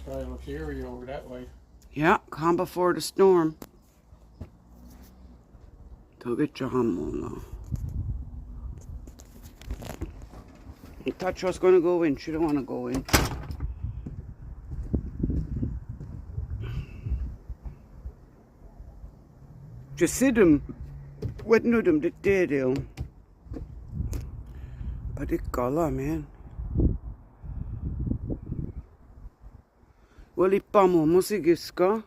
Sky looks eerie over that way. Yeah, calm before the storm. Go get your humble. I thought she was going to go in. She don't want to go in. Just sit them. What no them the day though. But it color, man. Well, it pamo musigiska.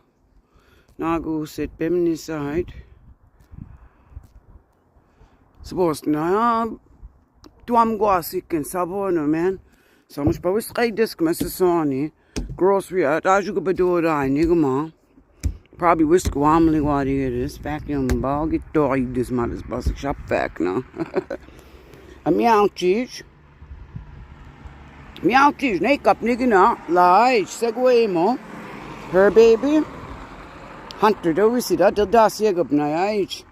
Nagu sit bimni side. Supposed na tuam guasikin sabono, man. So much but we sky disc Mississani. Grocery at Ajuga Badora, Nigama. Probably whisk wamly what it is. Back in the ball, get dog this mother's bus shop back now. A meow cheese. Meow cheese, make up nigga now. Like, segway mo. Her baby. Hunter, do we see that? The das yegab na age.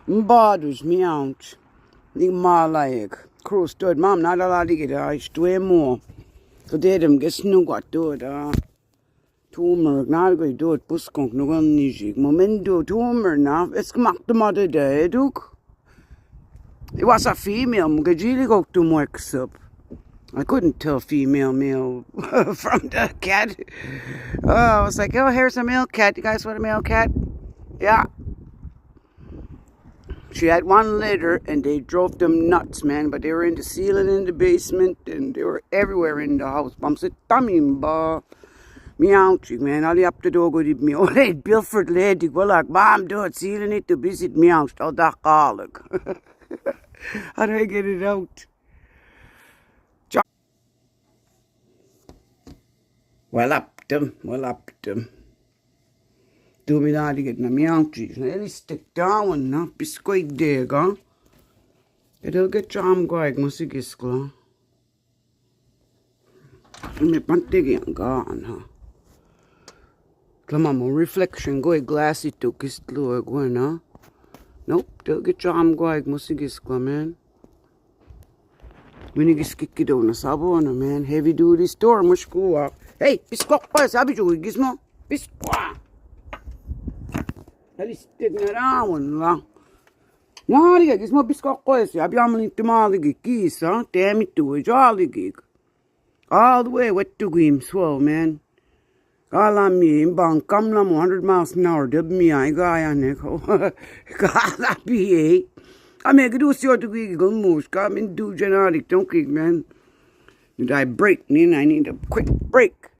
Mbadus meow. Nig ma like. Crew stood, mom, not a lot to get age. Do more. So they them get snook what do it. Tumor, not going to do it. Buskunk, no one nijig. Momento, tumor now. It's smacked the mother day, Duke. It was a female. Mugajili go to wax up. I couldn't tell female male from the cat. Oh, I was like, oh, here's a male cat. You guys want a male cat? Yeah. She had one litter and they drove them nuts, man. But they were in the ceiling in the basement and they were everywhere in the house. Mom said, Tamimba. Meow, man. All up the dog with me. Oh, hey, Bilford lady. Well, like, Mom, do it. Ceiling it to visit meow. All that garlic. How do I get it out? Well up them. Do me that to get my meow cheese. Let it stick down now. Biscuit there, go. It'll get jam going, musigiskla. Me pantigyan gone, huh? Come on, reflection go glassy to kiss blue going, huh? Nope, they'll get jam going, musigiskla, man. We need to skip it on a sabona, man. Heavy duty store, much go up. Hey, biscuit, sabi you, gizmo? Biscuit. That is sticking around, lang. Why, gizmo, biscuit, sabi I'm to Mali keys, huh? Damn it to a jolly gig. All the way, what to him, swell, man. All on me, in bang, come 100 miles an hour, dub me, I guy on it. God, be I make it do so to go moves. Come and do genetic, don't kick, man. Did I break? I need a quick break.